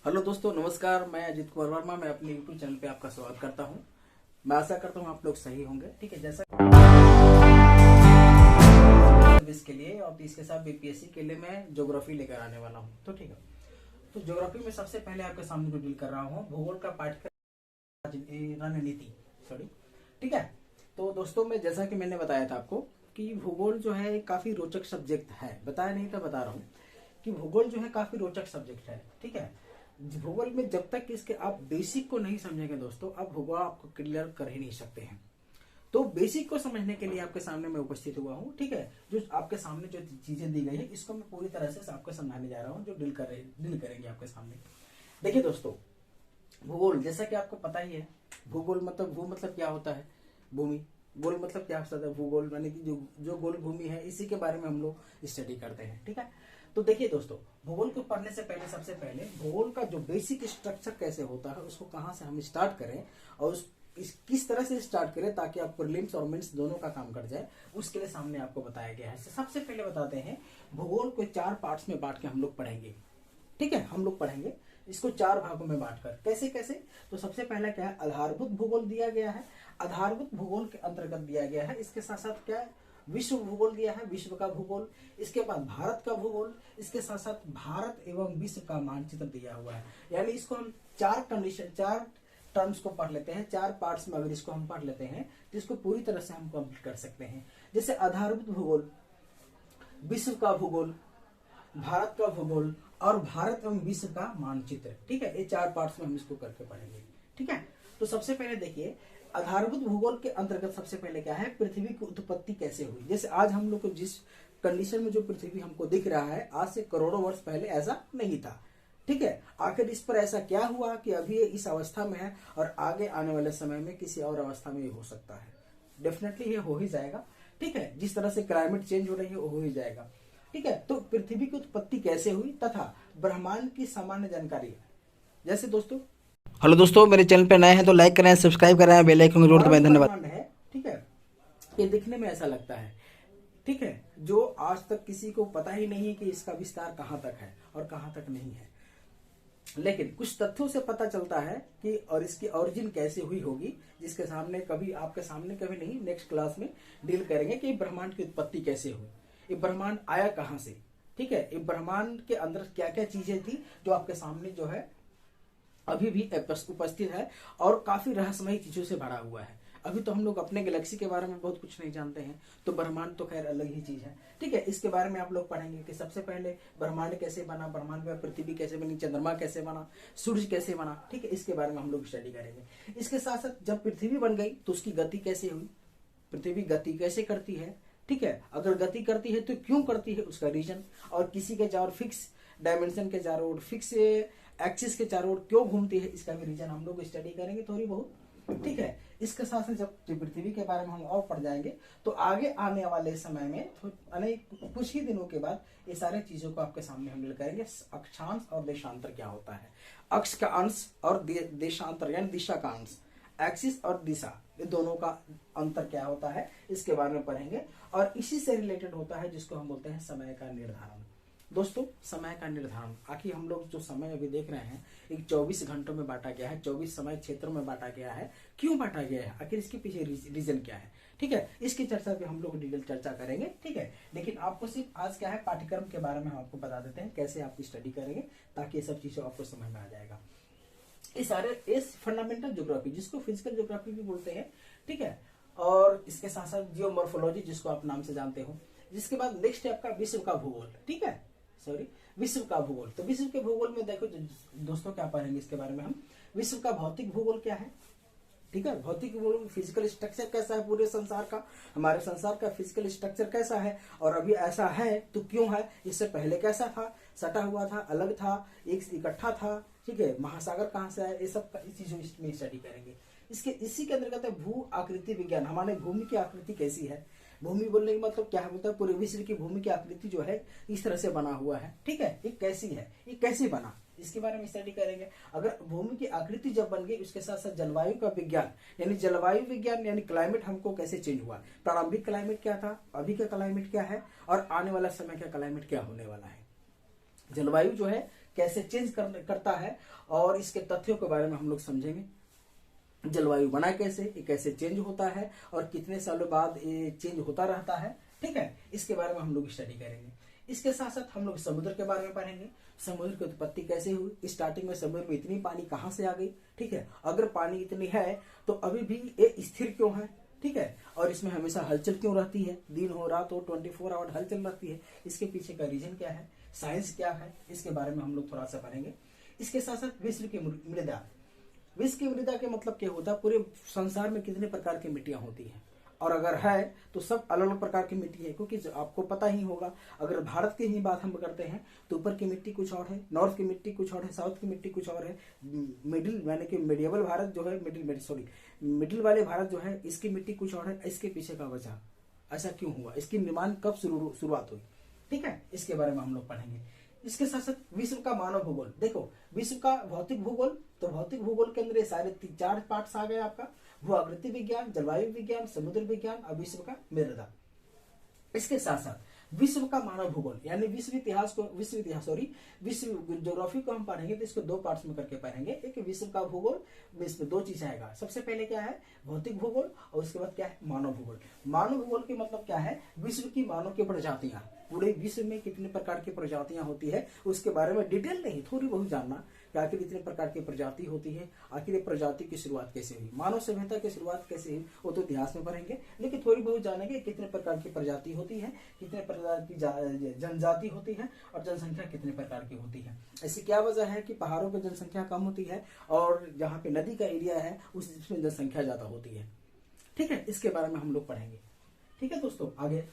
Hello दोस्तों, नमस्कार। मैं अजित कुमार वर्मा। मैं अपने यूट्यूब चैनल पे आपका स्वागत करता हूं। मैं आशा करता हूं आप लोग सही होंगे। ठीक है, जैसा सर्विस के लिए और इसके साथ बीपीएससी के लिए मैं ज्योग्राफी लेकर आने वाला हूं। तो ठीक है, तो ज्योग्राफी में सबसे पहले आपके सामने जो डील कर रहा हूं, भूगोल का पाठ्यक्रम रणनीति। सॉरी, ठीक है। तो दोस्तों, मैं जैसा कि मैंने बताया था आपको कि भूगोल जो है काफी रोचक सब्जेक्ट है। बताया नहीं था, बता रहा हूँ कि भूगोल जो है काफी रोचक सब्जेक्ट है। ठीक है, भूगोल में जब तक इसके आप बेसिक को नहीं समझेंगे दोस्तों, आप भूगोल आपको क्लियर कर ही नहीं सकते हैं। तो बेसिक को समझने के लिए आपके सामने मैं उपस्थित हुआ हूँ। ठीक है, जो आपके सामने जो चीजें दी गई है, इसको मैं पूरी तरह से आपको समझाने जा रहा हूँ, जो डील करेंगे आपके सामने। देखिए दोस्तों, भूगोल जैसा कि आपको पता ही है, भूगोल मतलब भू मतलब क्या होता है, भूमि। गोल मतलब क्या होता है, भूगोल यानी कि जो जो गोल भूमि है, इसी के बारे में हम लोग स्टडी करते हैं। ठीक है, तो देखिए दोस्तों, भूगोल को पढ़ने से पहले सबसे पहले भूगोल का जो बेसिक स्ट्रक्चर कैसे होता है, उसको कहाँ से हम स्टार्ट करें और किस तरह से स्टार्ट करें ताकि आपको प्रीलिम्स और मेंस दोनों का काम कर जाए, उसके लिए सामने आपको बताया गया है। सबसे पहले बताते हैं, भूगोल को 4 पार्ट्स में बांट के हम लोग पढ़ेंगे। ठीक है, हम लोग पढ़ेंगे इसको 4 भागों में बांटकर। कैसे कैसे? तो सबसे पहला क्या है, आधारभूत भूगोल दिया गया है। आधारभूत भूगोल के अंतर्गत दिया गया है। इसके साथ साथ क्या है, विश्व भूगोल दिया है, विश्व का भूगोल। इसके बाद भारत का भूगोल। इसके साथ साथ भारत एवं विश्व का मानचित्र दिया हुआ है। यानी इसको हम 4 टर्म्स को पढ़ लेते हैं, 4 पार्ट्स में अगर इसको हम पढ़ लेते हैं तो इसको पूरी तरह से हम कंप्लीट कर सकते हैं। जैसे आधारभूत भूगोल, विश्व का भूगोल, भारत का भूगोल और भारत एवं विश्व का मानचित्र। ठीक है, ये 4 पार्ट्स में हम इसको करके पढ़ेंगे। ठीक है, तो सबसे पहले देखिए, आधारभूत भूगोल के अंतर्गत सबसे पहले क्या है, पृथ्वी की उत्पत्ति कैसे हुई। जैसे आज हम लोग को जिस कंडीशन में जो पृथ्वी हमको दिख रहा है, आज से करोड़ों वर्ष पहले ऐसा नहीं था। ठीक है, आखिर इस पर ऐसा क्या हुआ कि अभी ये इस अवस्था में है और आगे आने वाले समय में किसी और अवस्था में ये हो सकता है। डेफिनेटली ये हो ही जाएगा। ठीक है, जिस तरह से क्लाइमेट चेंज हो रही है, वो हो ही जाएगा। ठीक है, तो पृथ्वी की उत्पत्ति कैसे हुई तथा ब्रह्मांड की सामान्य जानकारी। जैसे दोस्तों, हेलो दोस्तों, मेरे चैनल पे नए हैं तो लाइक करें, सब्सक्राइब करें, बेल आइकन को जरूर दबाएं। धन्यवाद। है, ठीक है, ये दिखने में ऐसा लगता है। ठीक है, जो आज तक किसी को पता ही नहीं है कि इसका विस्तार कहाँ तक है और कहाँ तक नहीं है, लेकिन कुछ तथ्यों से पता चलता है कि और इसकी ओरिजिन कैसे हुई होगी, जिसके सामने कभी आपके सामने कभी नहीं, नेक्स्ट क्लास में डील करेंगे कि ब्रह्मांड की उत्पत्ति कैसे हुई, ये ब्रह्मांड आया कहाँ से। ठीक है, ये ब्रह्मांड के अंदर क्या क्या चीजें थी जो आपके सामने जो है अभी भी उपस्थित है और काफी रहस्यमयी चीजों से भरा हुआ है। अभी तो हम लोग अपने गैलेक्सी के बारे में बहुत कुछ नहीं जानते हैं, तो ब्रह्मांड तो खैर अलग ही चीज है। ठीक है, इसके बारे में आप लोग पढ़ेंगे कि सबसे पहले ब्रह्मांड कैसे बना, ब्रह्मांड में पृथ्वी कैसे बनी, चंद्रमा कैसे बना, सूर्य कैसे बना। ठीक है, इसके बारे में हम लोग स्टडी करेंगे। इसके साथ साथ जब पृथ्वी बन गई तो उसकी गति कैसे हुई, पृथ्वी गति कैसे करती है। ठीक है, अगर गति करती है तो क्यों करती है, उसका रीजन, और किसी के चारों फिक्स डायमेंशन के चारों ओर, फिक्स एक्सिस के चारों ओर क्यों घूमती है, इसका भी रीजन हम लोग स्टडी करेंगे थोड़ी बहुत। ठीक है, इसके साथ साथ जब पृथ्वी के बारे में हम और पढ़ जाएंगे तो आगे आने वाले समय में कुछ ही दिनों के बाद ये सारे चीजों को आपके सामने हम डील करेंगे। अक्षांश और देशांतर क्या होता है, अक्ष का अंश और देशांतर यानी दिशा का अंश, एक्सिस और दिशा, ये दोनों का अंतर क्या होता है, इसके बारे में पढ़ेंगे। और इसी से रिलेटेड होता है जिसको हम बोलते हैं समय का निर्धारण। दोस्तों, समय का निर्धारण, आखिर हम लोग जो समय अभी देख रहे हैं, एक 24 घंटों में बांटा गया है, 24 समय क्षेत्रों में बांटा गया है। क्यों बांटा गया है, आखिर इसके पीछे रीजन क्या है। ठीक है, इसकी चर्चा भी हम लोग डिटेल चर्चा करेंगे। ठीक है, लेकिन आपको सिर्फ आज क्या है, पाठ्यक्रम के बारे में हम आपको बता देते हैं कैसे आप स्टडी करेंगे ताकि ये सब चीजें आपको समझ में आ जाएगा। इस फंडामेंटल ज्योग्राफी, जिसको फिजिकल ज्योग्राफी भी बोलते हैं। ठीक है, और इसके साथ साथ जियोमॉर्फोलॉजी, जिसको आप नाम से जानते हो। जिसके बाद नेक्स्ट है आपका विश्व का भूगोल। ठीक है, सॉरी, विश्व का भूगोल। तो विश्व के भूगोल में देखो दोस्तों, क्या पढ़ेंगे इसके बारे में हम, विश्व का भौतिक भूगोल क्या है। ठीक है, भौतिक भूगोल, फिजिकल स्ट्रक्चर कैसा है पूरे संसार का, हमारे संसार का फिजिकल स्ट्रक्चर कैसा है और अभी ऐसा है तो क्यों है, इससे पहले कैसा था, सटा हुआ था, अलग था, एक इकट्ठा था। ठीक है, महासागर कहाँ से आया, ये सब चीजों में स्टडी करेंगे। इसी के अंतर्गत है भू आकृति विज्ञान, हमारे भूमि की आकृति कैसी है। भूमि बोलने का मतलब क्या होता है, पूरे विश्व की भूमि की आकृति जो है इस तरह से बना हुआ है। ठीक है, ये कैसी है, ये कैसे बना, इसके बारे में स्टडी करेंगे। अगर भूमि की आकृति जब बन गई, उसके साथ साथ जलवायु का विज्ञान यानी जलवायु विज्ञान यानी क्लाइमेट हमको कैसे चेंज हुआ, प्रारंभिक क्लाइमेट क्या था, अभी का क्लाइमेट क्या है और आने वाला समय का क्लाइमेट क्या होने वाला है। जलवायु जो है कैसे चेंज करता है, और इसके तथ्यों के बारे में हम लोग समझेंगे। जलवायु बना कैसे, ये कैसे चेंज होता है और कितने सालों बाद ये चेंज होता रहता है, ठीक है, इसके बारे में हम लोग स्टडी करेंगे। इसके साथ साथ हम लोग समुद्र के बारे में पढ़ेंगे, समुद्र की उत्पत्ति कैसे हुई, स्टार्टिंग में समुद्र में इतनी पानी कहाँ से आ गई, ठीक है, अगर पानी इतनी है तो अभी भी ये स्थिर क्यों है, ठीक है, और इसमें हमेशा हलचल क्यों रहती है, दिन हो रात हो 24 आवर हलचल रहती है, इसके पीछे का रीजन क्या है, साइंस क्या है, इसके बारे में हम लोग थोड़ा सा पढ़ेंगे। इसके साथ साथ विश्व की मृदा, विश्व की मृदा के मतलब क्या होता है, पूरे संसार में कितने प्रकार की मिट्टियां होती हैं, और अगर है तो सब अलग अलग प्रकार की मिट्टी है, क्योंकि आपको पता ही होगा, अगर भारत की ही बात हम करते हैं तो ऊपर की मिट्टी कुछ और है, नॉर्थ की मिट्टी कुछ और है, साउथ की मिट्टी कुछ और है, मिडिल यानी कि मिडियल भारत जो है, मिडिल वाले भारत जो है, इसकी मिट्टी कुछ और है। इसके पीछे का वजह ऐसा क्यों हुआ, इसकी निर्माण कब शुरुआत हुई, ठीक है, इसके बारे में हम लोग पढ़ेंगे। इसके साथ साथ विश्व का मानव भूगोल, देखो विश्व का भौतिक भूगोल, तो भौतिक भूगोल के अंदर ये सारे 4 पार्ट्स आ गए आपका, भू आकृति विज्ञान, जलवायु विज्ञान, समुद्र विज्ञान और विश्व का मृदा। इसके साथ साथ विश्व का मानव भूगोल यानी विश्व इतिहास विश्व ज्योग्राफी को हम पढ़ेंगे तो इसको 2 पार्ट्स में करके पढ़ेंगे। एक विश्व का भूगोल, इसमें 2 चीज आएगा, सबसे पहले क्या है भौतिक भूगोल और उसके बाद क्या है मानव भूगोल। मानव भूगोल के मतलब क्या है, विश्व की मानव की प्रजातियां, पूरे विश्व में कितने प्रकार की प्रजातियां होती है उसके बारे में डिटेल नहीं, थोड़ी बहुत जानना कि आखिर इतने प्रकार की प्रजाति होती है, आखिर ये प्रजाति की शुरुआत कैसे हुई, मानव सभ्यता की शुरुआत कैसे हुई, वो तो इतिहास में पढ़ेंगे, लेकिन थोड़ी बहुत जानेंगे कितने प्रकार की प्रजाति होती है, कितने प्रकार की जनजाति होती है और जनसंख्या कितने प्रकार की होती है। ऐसी क्या वजह है कि पहाड़ों पर जनसंख्या कम होती है और जहाँ पे नदी का एरिया है उसमें जनसंख्या ज्यादा होती है, ठीक है, इसके बारे में हम लोग पढ़ेंगे। ठीक है दोस्तों, आगे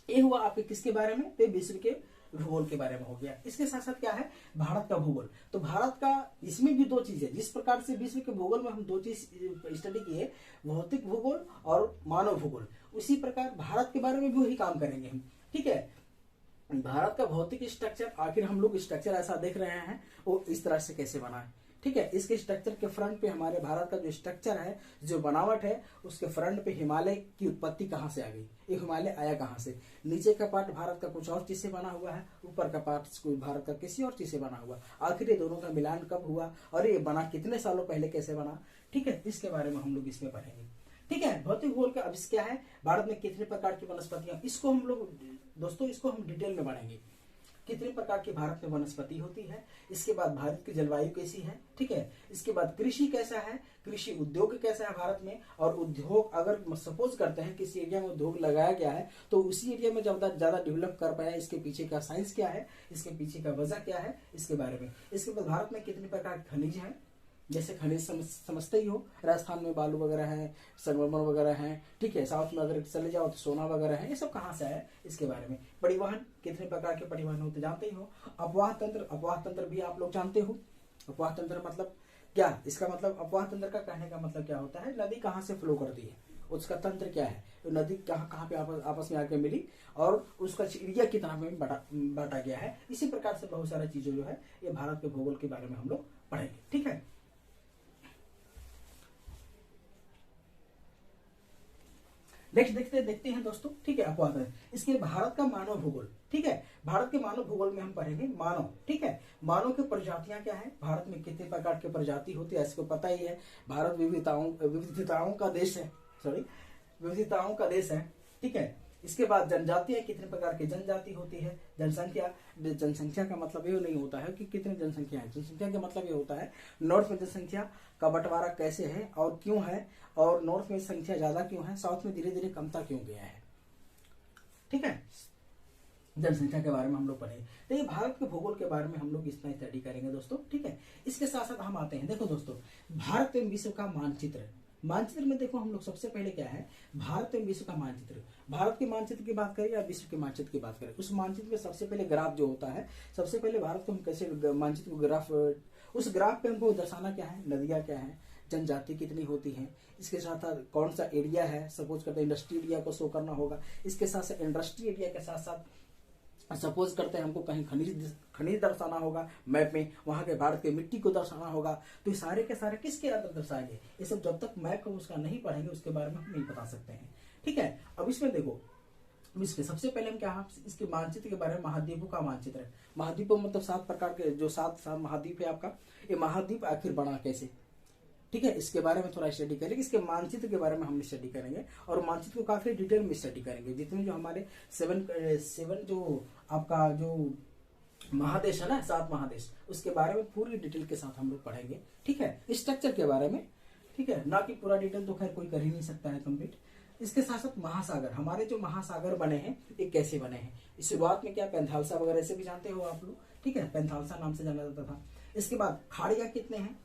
ये हुआ आपके किसके बारे में, तो विश्व के भूगोल के बारे में हो गया। इसके साथ साथ क्या है भारत का भूगोल, तो भारत का इसमें भी 2 चीज है, जिस प्रकार से विश्व के भूगोल में हम 2 चीज स्टडी किए, भौतिक भूगोल और मानव भूगोल, उसी प्रकार भारत के बारे में भी वही काम करेंगे हम, ठीक है। भारत का भौतिक स्ट्रक्चर, आखिर हम लोग स्ट्रक्चर ऐसा देख रहे हैं वो इस तरह से कैसे बना है, ठीक है। इसके स्ट्रक्चर के फ्रंट पे हमारे भारत का जो स्ट्रक्चर है, जो बनावट है, उसके फ्रंट पे हिमालय की उत्पत्ति कहाँ से आ गई, ये हिमालय आया कहाँ से, नीचे का पार्ट भारत का कुछ और चीज से बना हुआ है, ऊपर का पार्ट भारत का किसी और चीज से बना हुआ, आखिर ये दोनों का मिलान कब हुआ और ये बना कितने सालों पहले कैसे बना, ठीक है, इसके बारे में हम लोग इसमें पढ़ेंगे। ठीक है, भौतिक भूगोल का अब क्या है, भारत में कितने प्रकार की वनस्पतियां, इसको हम लोग दोस्तों इसको हम डिटेल में पढ़ेंगे, कितने प्रकार की भारत में वनस्पति होती है। इसके बाद भारत की जलवायु कैसी है, ठीक है। इसके बाद कृषि कैसा है, कृषि उद्योग कैसा है भारत में, और उद्योग अगर सपोज करते हैं किसी एरिया में उद्योग लगाया गया है तो उसी एरिया में ज्यादा डेवलप कर पाया, इसके पीछे का साइंस क्या है, इसके पीछे का वजह क्या है, इसके बारे में। इसके बाद भारत में कितने प्रकार के खनिज हैं, जैसे खनिज समझते ही हो, राजस्थान में बालू वगैरह है, संगमरमर वगैरह है, ठीक है। साउथ में अगर चले जाओ तो सोना वगैरह है, ये सब कहाँ से है इसके बारे में। परिवहन, कितने प्रकार के परिवहन होते जानते ही हो। अफवाह तंत्र भी आप लोग जानते हो। अफवाह तंत्र मतलब क्या, इसका मतलब अफवाह तंत्र का कहने का मतलब क्या होता है, नदी कहाँ से फ्लो करती है, उसका तंत्र क्या है, तो नदी कहाँ पे आपस में आके मिली और उसका एरिया कितना में बांटा गया है। इसी प्रकार से बहुत सारी चीजें जो है ये भारत के भूगोल के बारे में हम लोग पढ़ेंगे, ठीक है। नेक्स्ट देखते हैं दोस्तों, ठीक है। अफवाह तंत्र, इसके भारत का मानव भूगोल, ठीक है। भारत के मानव भूगोल में हम पढ़ेंगे मानव, ठीक है। मानव की प्रजातियां क्या है, भारत में कितने प्रकार की प्रजाति होती है, इसको पता ही है। भारत विविधताओं का देश है, विविधताओं का देश है, ठीक है। इसके बाद जनजातियां, कितने प्रकार की जनजाति होती है। जनसंख्या का मतलब ये नहीं होता है कि कितनी जनसंख्या है, जनसंख्या का मतलब ये होता है नॉर्थ में जनसंख्या का बंटवारा कैसे है और क्यों है, और नॉर्थ में संख्या ज्यादा क्यों है, साउथ में धीरे धीरे कमता क्यों गया है, ठीक है। जनसंख्या के बारे में हम लोग पढ़ेंगे। तो ये भारत के भूगोल के बारे में हम लोग इतना स्टडी करेंगे दोस्तों, ठीक है। इसके साथ साथ हम आते हैं, देखो दोस्तों, भारत एवं विश्व का मानचित्र। मानचित्र में देखो हम लोग सबसे पहले क्या है, भारत एवं विश्व का मानचित्र। भारत के मानचित्र की बात करें या विश्व के मानचित्र की बात करें, उस मानचित्र में सबसे पहले ग्राफ जो होता है, सबसे पहले भारत को हम कैसे मानचित्र को ग्राफ, उस ग्राफ पे हमको दर्शाना क्या है, नदियां क्या है, जनजाति कितनी होती है, इसके साथ साथ कौन सा एरिया है, सपोज करते हैं इंडस्ट्री एरिया को शो करना होगा। इसके साथ साथ इंडस्ट्री एरिया के साथ साथ सपोज करते हैं हमको कहीं खनिज दर्शाना होगा मैप में, वहां के भारत के मिट्टी को दर्शाना होगा, तो ये सारे के सारे किसके अंदर दर्शाएंगे, ये सब जब तक मैप को उसका नहीं पढ़ेंगे उसके बारे में हम नहीं बता सकते हैं, ठीक है। अब इसमें देखो विश्व सबसे पहले हम क्या इसके मानचित्र के बारे में, महाद्वीपों का मानचित्र है। महाद्वीपों मतलब 7 प्रकार के जो 7 महाद्वीप है आपका, ये महाद्वीप आखिर बना कैसे, ठीक है, इसके बारे में थोड़ा स्टडी करेंगे। इसके मानचित्र के बारे में हम स्टडी करेंगे और मानचित्र को काफी डिटेल में स्टडी करेंगे। जितने जो हमारे 7 जो आपका जो महादेश है ना, 7 महादेश, उसके बारे में पूरी डिटेल के साथ हम लोग पढ़ेंगे, ठीक है, स्ट्रक्चर के बारे में, ठीक है, ना कि पूरा डिटेल तो खैर कोई कर ही नहीं सकता है कंप्लीट। इसके साथ साथ महासागर, हमारे जो महासागर बने हैं ये कैसे बने हैं, इस शुरुआत में क्या पेंथालसा वगैरह से भी जानते हो आप लोग, ठीक है, पेंथालसा नाम से जाना जाता था। इसके बाद खाड़ियां कितने हैं,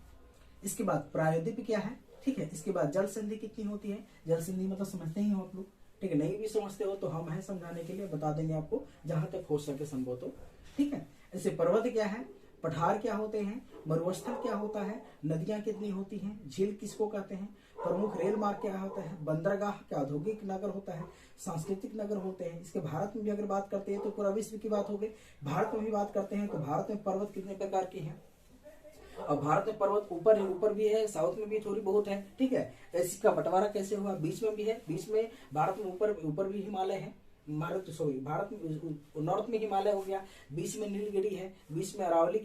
इसके बाद प्रायद्वीप क्या है, ठीक है, इसके बाद जल संधि कितनी होती है, जल संधि मतलब समझते ही हो आप लोग, ठीक है, नहीं भी समझते हो तो हम है समझाने के लिए, बता देंगे आपको जहां तक हो सके संभव तो, ठीक है। ऐसे पर्वत क्या है, पठार क्या होते हैं, मरुस्थल क्या होता है, नदियां कितनी होती हैं, झील किसको कहते हैं, प्रमुख रेल मार्ग क्या होता है, बंदरगाह क्या औद्योगिक नगर होता है, सांस्कृतिक नगर होते हैं। इसके भारत में भी अगर बात करते हैं तो पूरा विश्व की बात हो गई। भारत में भी बात करते हैं तो भारत में पर्वत कितने प्रकार के हैं, और भारत में पर्वत ऊपर भी है, साउथ में भी थोड़ी बहुत है, ठीक है। इसका बंटवारा कैसे हुआ, बीच में भी है, बीच में भारत में ऊपर भी हिमालय है, भारत में नॉर्थ में हिमालय हो गया, बीच में नीलगिरी है, बीच में अरावली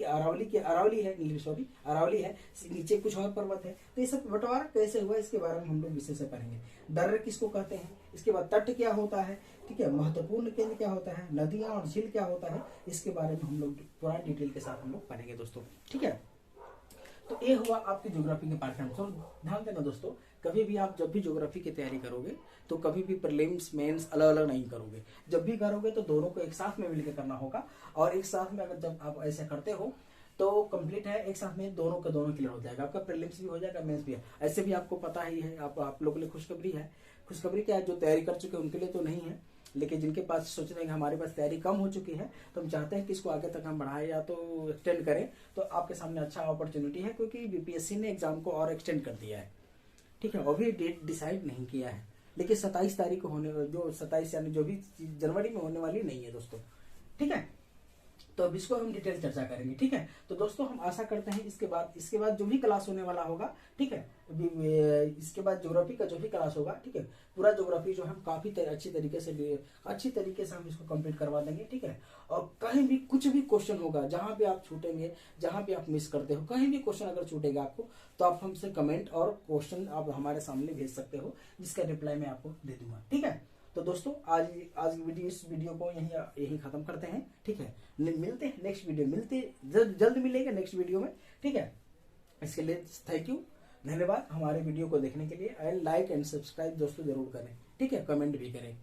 है, नीचे कुछ और पर्वत है। तो ये सब बंटवारा कैसे हुआ इसके बारे में हम लोग विषय से पढ़ेंगे। दर्रे किसको कहते हैं, इसके बाद तट क्या होता है, ठीक है, महत्वपूर्ण केंद्र क्या होता है, नदियां और झील क्या होता है, इसके बारे में हम लोग पूरा डिटेल के साथ हम लोग पढ़ेंगे दोस्तों, ठीक है। तो ये हुआ आपकी ज्योग्राफी के पाठ्यक्रम। तो ध्यान देना दोस्तों, कभी भी आप जब भी ज्योग्राफी की तैयारी करोगे तो कभी भी प्रीलिम्स मेंस अलग अलग नहीं करोगे। जब भी करोगे तो दोनों को एक साथ में मिलकर करना होगा, और एक साथ में अगर जब आप ऐसा करते हो तो कंप्लीट है, एक साथ में दोनों का दोनों क्लियर हो जाएगा, आपका प्रीलिम्स भी हो जाएगा, मेंस भी है। ऐसे भी आपको पता ही है, आप लोगों के लिए खुशखबरी है। खुशखबरी क्या है, जो तैयारी कर चुके हैं उनके लिए तो नहीं है, लेकिन जिनके पास सोच रहे हैं कि हमारे पास तैयारी कम हो चुकी है तो हम चाहते हैं कि इसको आगे तक हम बढ़ाएं या तो एक्सटेंड करें, तो आपके सामने अच्छा अपॉर्चुनिटी है, क्योंकि बीपीएससी ने एग्जाम को और एक्सटेंड कर दिया है, ठीक है। अभी डेट डिसाइड नहीं किया है, लेकिन 27 तारीख को होने, जो 27 यानी जो भी जनवरी में होने वाली नहीं है दोस्तों, ठीक है। तो अब इसको हम डिटेल चर्चा करेंगे, ठीक है। तो दोस्तों हम आशा करते हैं इसके बाद जो भी क्लास होने वाला होगा, ठीक है, इसके बाद ज्योग्राफी का जो भी क्लास होगा, ठीक है, पूरा ज्योग्राफी जो हम काफी अच्छी तरीके से हम इसको कंप्लीट करवा देंगे, ठीक है। और कहीं भी कुछ भी क्वेश्चन होगा, जहां भी आप छूटेंगे, जहां भी आप मिस करते हो, कहीं भी क्वेश्चन अगर छूटेगा आपको, तो आप हमसे कमेंट और क्वेश्चन आप हमारे सामने भेज सकते हो, जिसका रिप्लाई मैं आपको दे दूंगा, ठीक है। तो दोस्तों आज इस वीडियो को यही खत्म करते हैं, ठीक है। मिलते हैं नेक्स्ट वीडियो, जल्द मिलेंगे नेक्स्ट वीडियो में, ठीक है। इसके लिए थैंक यू, धन्यवाद हमारे वीडियो को देखने के लिए। एंड लाइक एंड सब्सक्राइब दोस्तों जरूर करें, ठीक है, कमेंट भी करें,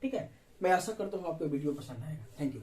ठीक है। मैं आशा करता हूँ आपको वीडियो पसंद आएगा। Thank you.